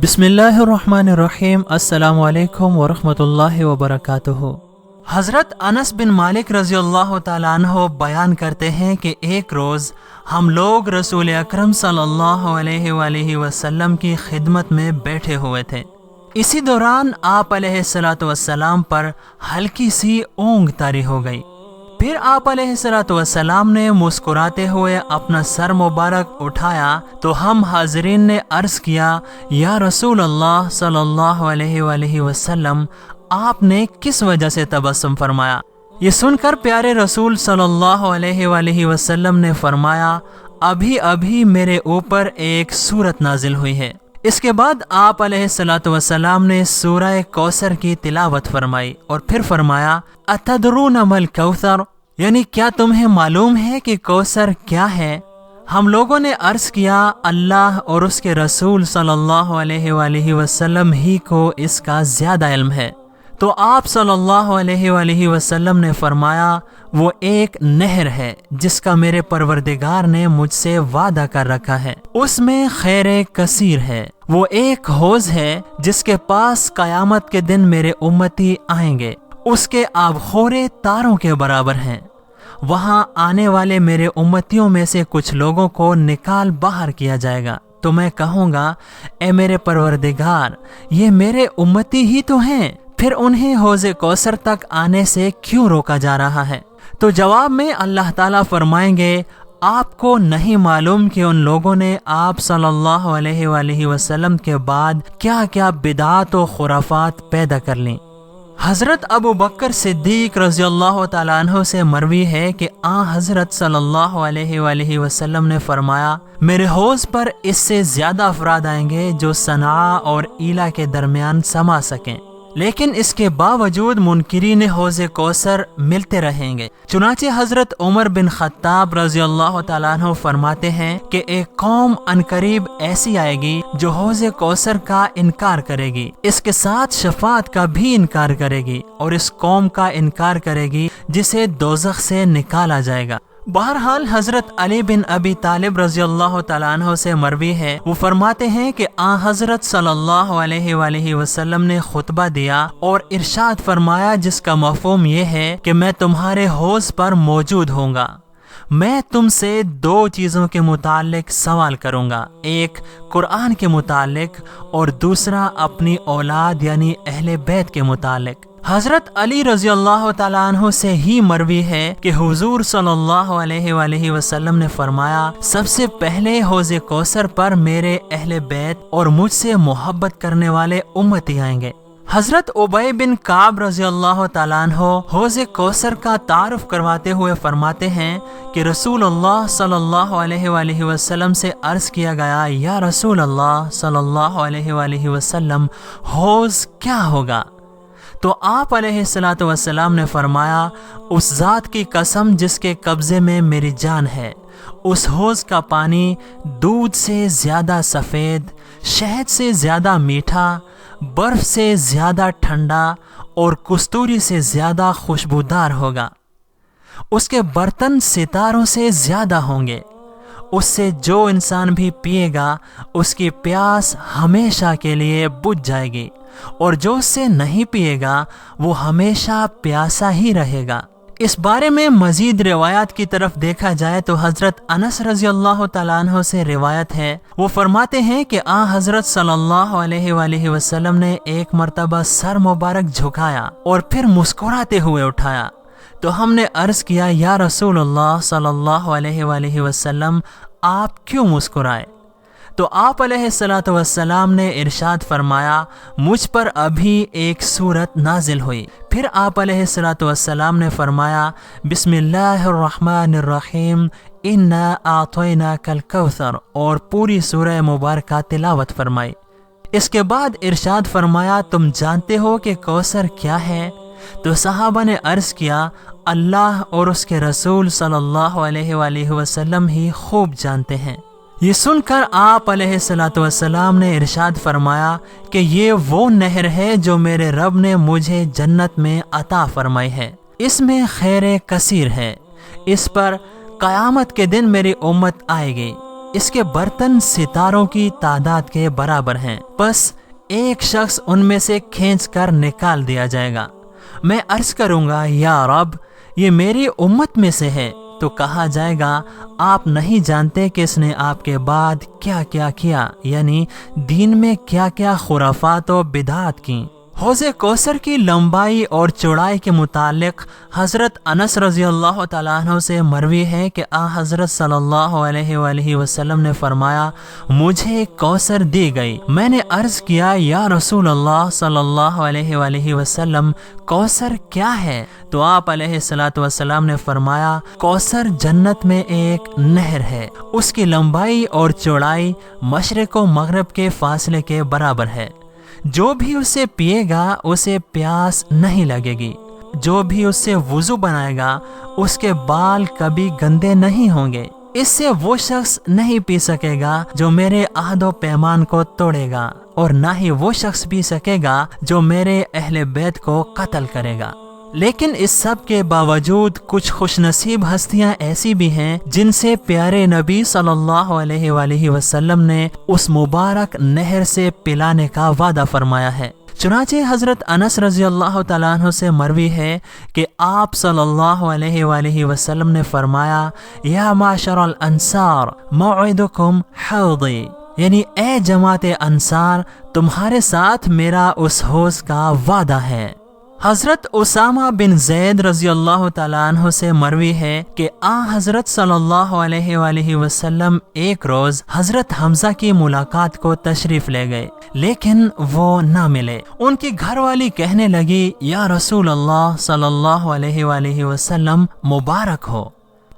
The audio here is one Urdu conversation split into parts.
بسم اللہ الرحمن الرحیم۔ السلام علیکم ورحمۃ اللہ وبرکاتہ۔ حضرت انس بن مالک رضی اللہ تعالیٰ عنہ بیان کرتے ہیں کہ ایک روز ہم لوگ رسول اکرم صلی اللہ علیہ وآلہ وسلم کی خدمت میں بیٹھے ہوئے تھے۔ اسی دوران آپ علیہ الصلاۃ والسلام پر ہلکی سی اونگ طاری ہو گئی۔ پھر آپ علیہ الصلاۃ والسلام نے مسکراتے ہوئے اپنا سر مبارک اٹھایا تو ہم حاضرین نے عرض کیا، یا رسول اللہ صلی اللہ علیہ وآلہ وسلم، آپ نے کس وجہ سے تبسم فرمایا؟ یہ سن کر پیارے رسول صلی اللہ علیہ وآلہ وسلم نے فرمایا، ابھی ابھی میرے اوپر ایک سورت نازل ہوئی ہے۔ اس کے بعد آپ علیہ الصلاۃ والسلام نے سورہ کوثر کی تلاوت فرمائی اور پھر فرمایا، اتدرون ما الکوثر، یعنی کیا تمہیں معلوم ہے کہ کوثر کیا ہے؟ ہم لوگوں نے عرض کیا، اللہ اور اس کے رسول صلی اللہ علیہ وآلہ وسلم ہی کو اس کا زیادہ علم ہے۔ تو آپ صلی اللہ علیہ وآلہ وسلم نے فرمایا، وہ ایک نہر ہے جس کا میرے پروردگار نے مجھ سے وعدہ کر رکھا ہے، اس میں خیر کثیر ہے۔ وہ ایک حوض ہے جس کے پاس قیامت کے دن میرے امتی آئیں گے، اس کے آبخورے تاروں کے برابر ہیں۔ وہاں آنے والے میرے امتیوں میں سے کچھ لوگوں کو نکال باہر کیا جائے گا تو میں کہوں گا، اے میرے پروردگار، یہ میرے امتی ہی تو ہیں، پھر انہیں حوض کوثر تک آنے سے کیوں روکا جا رہا ہے؟ تو جواب میں اللہ تعالیٰ فرمائیں گے، آپ کو نہیں معلوم کہ ان لوگوں نے آپ صلی اللہ علیہ وآلہ وسلم کے بعد کیا کیا بدعات و خرافات پیدا کر لیں۔ حضرت ابو بکر صدیق رضی اللہ تعالیٰ عنہ سے مروی ہے کہ حضرت صلی اللہ علیہ وآلہ وسلم نے فرمایا، میرے حوض پر اس سے زیادہ افراد آئیں گے جو صنعاء اور ایلا کے درمیان سما سکیں، لیکن اس کے باوجود منکرین حوض کوثر ملتے رہیں گے۔ چنانچہ حضرت عمر بن خطاب رضی اللہ تعالیٰ عنہ فرماتے ہیں کہ ایک قوم عنقریب ایسی آئے گی جو حوض کوثر کا انکار کرے گی، اس کے ساتھ شفاعت کا بھی انکار کرے گی، اور اس قوم کا انکار کرے گی جسے دوزخ سے نکالا جائے گا۔ بہرحال حضرت علی بن ابی طالب رضی اللہ تعالیٰ عنہ سے مروی ہے، وہ فرماتے ہیں کہ حضرت صلی اللہ علیہ وآلہ وسلم نے خطبہ دیا اور ارشاد فرمایا، جس کا مفہوم یہ ہے کہ میں تمہارے حوض پر موجود ہوں گا۔ میں تم سے دو چیزوں کے متعلق سوال کروں گا، ایک قرآن کے متعلق اور دوسرا اپنی اولاد یعنی اہل بیت کے متعلق۔ حضرت علی رضی اللہ تعالیٰ عنہ سے ہی مروی ہے کہ حضور صلی اللہ علیہ وآلہ وسلم نے فرمایا، سب سے پہلے حوض کوثر پر میرے اہل بیت اور مجھ سے محبت کرنے والے امتی آئیں گے۔ حضرت ابی بن کعب رضی اللہ تعالیٰ عنہ حوض کوثر کا تعارف کرواتے ہوئے فرماتے ہیں کہ رسول اللہ صلی اللہ علیہ وآلہ وسلم سے عرض کیا گیا، یا رسول اللہ صلی اللہ علیہ وآلہ وسلم، حوض کیا ہوگا؟ تو آپ علیہ الصلاۃ والسلام نے فرمایا، اس ذات کی قسم جس کے قبضے میں میری جان ہے، اس حوض کا پانی دودھ سے زیادہ سفید، شہد سے زیادہ میٹھا، برف سے زیادہ ٹھنڈا اور کستوری سے زیادہ خوشبودار ہوگا۔ اس کے برتن ستاروں سے زیادہ ہوں گے۔ اس سے جو انسان بھی پیے گا اس کی پیاس ہمیشہ کے لیے بجھ جائے گی، اور جو اس سے نہیں پیے گا وہ ہمیشہ پیاسا ہی رہے گا۔ اس بارے میں مزید روایات کی طرف دیکھا جائے تو حضرت انس رضی اللہ تعالیٰ عنہ سے روایت ہے، وہ فرماتے ہیں کہ حضرت صلی اللہ علیہ وآلہ وسلم نے ایک مرتبہ سر مبارک جھکایا اور پھر مسکراتے ہوئے اٹھایا، تو ہم نے عرض کیا، یا رسول اللہ صلی اللہ علیہ وآلہ وسلم، آپ کیوں مسکرائے؟ تو آپ علیہ الصلاۃ والسلام نے ارشاد فرمایا، مجھ پر ابھی ایک سورت نازل ہوئی۔ پھر آپ علیہ الصلاۃ والسلام نے فرمایا، بسم اللہ الرحمن الرحیم، انا اعطیناک الکوثر، اور پوری سورہ مبارکہ تلاوت فرمائی۔ اس کے بعد ارشاد فرمایا، تم جانتے ہو کہ کوثر کیا ہے؟ تو صحابہ نے عرض کیا، اللہ اور اس کے رسول صلی اللہ علیہ وآلہ وسلم ہی خوب جانتے ہیں۔ یہ سن کر آپ علیہ الصلاۃ والسلام نے ارشاد فرمایا کہ یہ وہ نہر ہے جو میرے رب نے مجھے جنت میں عطا فرمائی ہے، اس میں خیر کثیر ہے، اس پر قیامت کے دن میری امت آئے گی، اس کے برتن ستاروں کی تعداد کے برابر ہیں، بس ایک شخص ان میں سے کھینچ کر نکال دیا جائے گا۔ میں عرض کروں گا یا رب یہ میری امت میں سے ہے، تو کہا جائے گا آپ نہیں جانتے کہ اس نے آپ کے بعد کیا کیا کیا، یعنی دین میں کیا کیا خرافات و بدعات کی۔ حوض کوثر کی لمبائی اور چوڑائی کے متعلق حضرت انس رضی اللہ تعالیٰ عنہ سے مروی ہے کہ حضرت صلی اللہ علیہ وآلہ وسلم نے فرمایا مجھے کوثر دی گئی۔ میں نے عرض کیا یا رسول اللہ صلی اللہ علیہ وآلہ وسلم کوثر کیا ہے؟ تو آپ علیہ الصلوۃ والسلام نے فرمایا کوثر جنت میں ایک نہر ہے، اس کی لمبائی اور چوڑائی مشرق و مغرب کے فاصلے کے برابر ہے، جو بھی اسے پیے گا اسے پیاس نہیں لگے گی، جو بھی اس سے وضو بنائے گا اس کے بال کبھی گندے نہیں ہوں گے، اس سے وہ شخص نہیں پی سکے گا جو میرے عہد و پیمان کو توڑے گا، اور نہ ہی وہ شخص پی سکے گا جو میرے اہل بیت کو قتل کرے گا۔ لیکن اس سب کے باوجود کچھ خوش نصیب ہستیاں ایسی بھی ہیں جن سے پیارے نبی صلی اللہ علیہ وآلہ وسلم نے اس مبارک نہر سے پلانے کا وعدہ فرمایا ہے۔ چنانچہ حضرت انس رضی اللہ تعالیٰ عنہ سے مروی ہے کہ آپ صلی اللہ علیہ وآلہ وسلم نے فرمایا یا معشر الانصار موعدکم حوضی، یعنی اے جماعت انصار تمہارے ساتھ میرا اس حوض کا وعدہ ہے۔ حضرت اسامہ بن زید رضی اللہ تعالیٰ عنہ سے مروی ہے کہ حضرت صلی اللہ علیہ وآلہ وسلم ایک روز حضرت حمزہ کی ملاقات کو تشریف لے گئے، لیکن وہ نہ ملے۔ ان کی گھر والی کہنے لگی یا رسول اللہ صلی اللہ علیہ وآلہ وسلم مبارک ہو۔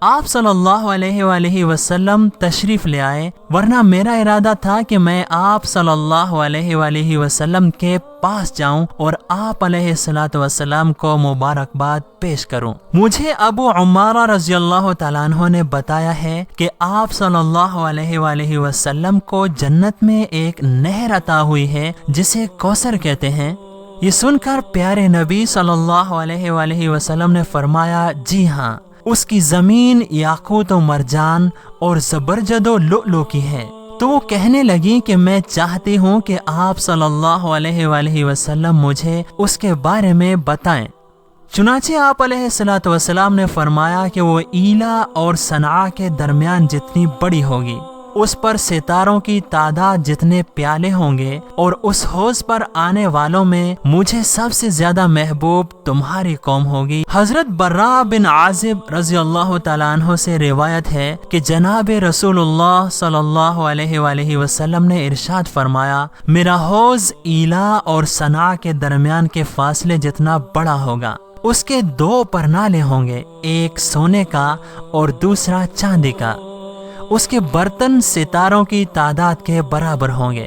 آپ صلی اللہ علیہ وآلہ وسلم تشریف لے آئے، ورنہ میرا ارادہ تھا کہ میں آپ صلی اللہ علیہ وآلہ وسلم کے پاس جاؤں اور آپ علیہ الصلوۃ والسلام کو مبارکباد پیش کروں۔ مجھے ابو عمارہ رضی اللہ تعالیٰ عنہ نے بتایا ہے کہ آپ صلی اللہ علیہ وآلہ وسلم کو جنت میں ایک نہر عطا ہوئی ہے جسے کوثر کہتے ہیں۔ یہ سن کر پیارے نبی صلی اللہ علیہ وآلہ وسلم نے فرمایا جی ہاں، اس کی زمین یاقوت و مرجان اور زبرجد و لؤلؤ کی ہے۔ تو وہ کہنے لگی کہ میں چاہتی ہوں کہ آپ صلی اللہ علیہ وآلہ وسلم مجھے اس کے بارے میں بتائیں۔ چنانچہ آپ علیہ الصلوۃ والسلام نے فرمایا کہ وہ ایلا اور صنعاء کے درمیان جتنی بڑی ہوگی، اس پر ستاروں کی تعداد جتنے پیالے ہوں گے، اور اس حوض پر آنے والوں میں مجھے سب سے زیادہ محبوب تمہاری قوم ہوگی۔ حضرت براء بن عازب رضی اللہ تعالیٰ عنہ سے روایت ہے کہ جناب رسول اللہ صلی اللہ علیہ وآلہ وسلم نے ارشاد فرمایا میرا حوض ایلا اور صنعاء کے درمیان کے فاصلے جتنا بڑا ہوگا، اس کے 2 پرنالے ہوں گے، ایک سونے کا اور دوسرا چاندی کا، اس کے برتن ستاروں کی تعداد کے برابر ہوں گے،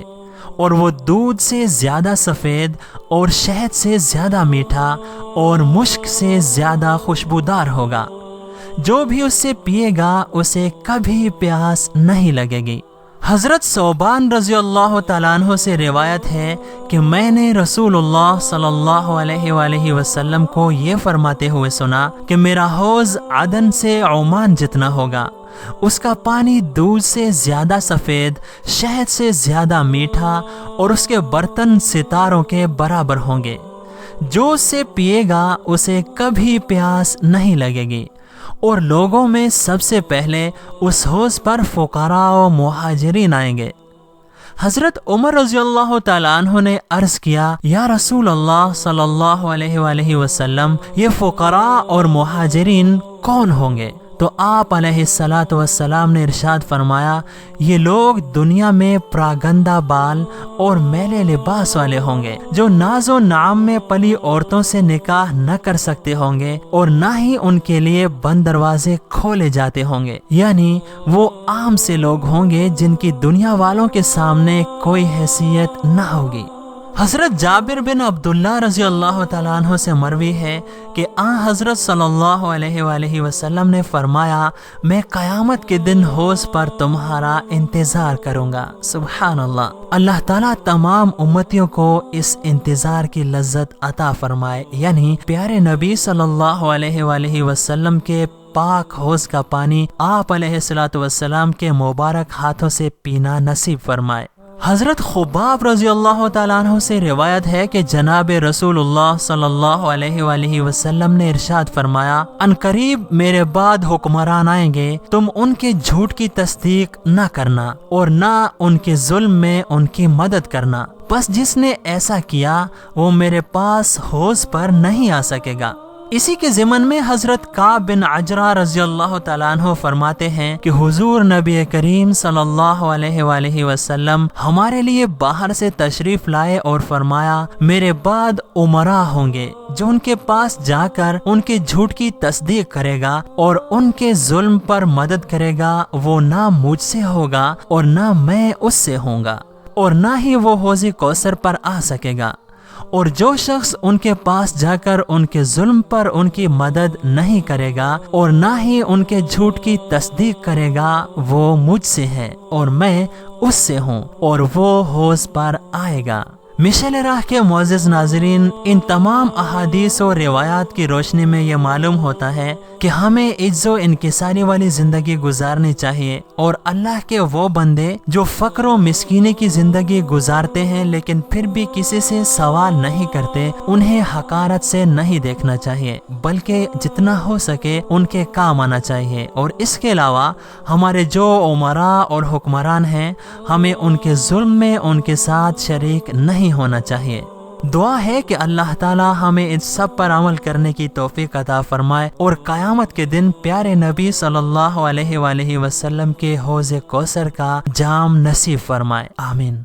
اور وہ دودھ سے زیادہ سفید اور شہد سے زیادہ میٹھا اور مشک سے زیادہ خوشبودار ہوگا، جو بھی اس سے پیے گا اسے کبھی پیاس نہیں لگے گی۔ حضرت ثوبان رضی اللہ تعالیٰ عنہ سے روایت ہے کہ میں نے رسول اللہ صلی اللہ علیہ وآلہ وسلم کو یہ فرماتے ہوئے سنا کہ میرا حوض عدن سے عمان جتنا ہوگا، اس کا پانی دودھ سے زیادہ سفید، شہد سے زیادہ میٹھا، اور اس کے برتن ستاروں کے برابر ہوں گے، جو اس سے پیے گا اسے کبھی پیاس نہیں لگے گی، اور لوگوں میں سب سے پہلے اس حوض پر فقراء و مہاجرین آئیں گے۔ حضرت عمر رضی اللہ تعالیٰ عنہ نے عرض کیا یا رسول اللہ صلی اللہ علیہ وآلہ وسلم یہ فقراء اور مہاجرین کون ہوں گے؟ تو آپ علیہ الصلوۃ والسلام نے ارشاد فرمایا یہ لوگ دنیا میں پراگندہ بال اور میلے لباس والے ہوں گے، جو ناز و نعام میں پلی عورتوں سے نکاح نہ کر سکتے ہوں گے، اور نہ ہی ان کے لیے بند دروازے کھولے جاتے ہوں گے، یعنی وہ عام سے لوگ ہوں گے جن کی دنیا والوں کے سامنے کوئی حیثیت نہ ہوگی۔ حضرت جابر بن عبداللہ رضی اللہ تعالیٰ عنہ سے مروی ہے کہ حضرت صلی اللہ علیہ وآلہ وسلم نے فرمایا میں قیامت کے دن حوض پر تمہارا انتظار کروں گا۔ سبحان اللہ۔ اللہ تعالیٰ تمام امتیوں کو اس انتظار کی لذت عطا فرمائے، یعنی پیارے نبی صلی اللہ علیہ وآلہ وسلم کے پاک حوض کا پانی آپ علیہ الصلوۃ والسلام کے مبارک ہاتھوں سے پینا نصیب فرمائے۔ حضرت خباب رضی اللہ تعالیٰ عنہ سے روایت ہے کہ جناب رسول اللہ صلی اللہ علیہ وآلہ وسلم نے ارشاد فرمایا، ان قریب میرے بعد حکمران آئیں گے، تم ان کے جھوٹ کی تصدیق نہ کرنا اور نہ ان کے ظلم میں ان کی مدد کرنا، بس جس نے ایسا کیا وہ میرے پاس حوض پر نہیں آ سکے گا۔ اسی کے ضمن میں حضرت کعب بن عجرہ رضی اللہ تعالیٰ عنہ فرماتے ہیں کہ حضور نبی کریم صلی اللہ علیہ وآلہ وسلم ہمارے لیے باہر سے تشریف لائے اور فرمایا، میرے بعد امراء ہوں گے جو ان کے پاس جا کر ان کے جھوٹ کی تصدیق کرے گا اور ان کے ظلم پر مدد کرے گا، وہ نہ مجھ سے ہوگا اور نہ میں اس سے ہوں گا، اور نہ ہی وہ حوض کوثر پر آ سکے گا، اور جو شخص ان کے پاس جا کر ان کے ظلم پر ان کی مدد نہیں کرے گا اور نہ ہی ان کے جھوٹ کی تصدیق کرے گا، وہ مجھ سے ہے اور میں اس سے ہوں، اور وہ حوض پر آئے گا۔ مشعل راہ کے معزز ناظرین، ان تمام احادیث و روایات کی روشنی میں یہ معلوم ہوتا ہے کہ ہمیں عجز و انکساری والی زندگی گزارنی چاہیے، اور اللہ کے وہ بندے جو فقر و مسکینی کی زندگی گزارتے ہیں لیکن پھر بھی کسی سے سوال نہیں کرتے، انہیں حقارت سے نہیں دیکھنا چاہیے، بلکہ جتنا ہو سکے ان کے کام آنا چاہیے۔ اور اس کے علاوہ ہمارے جو امراء اور حکمران ہیں، ہمیں ان کے ظلم میں ان کے ساتھ شریک نہیں ہونا چاہیے۔ دعا ہے کہ اللہ تعالی ہمیں ان سب پر عمل کرنے کی توفیق عطا فرمائے اور قیامت کے دن پیارے نبی صلی اللہ علیہ وآلہ وسلم کے حوض کوثر کا جام نصیب فرمائے، آمین۔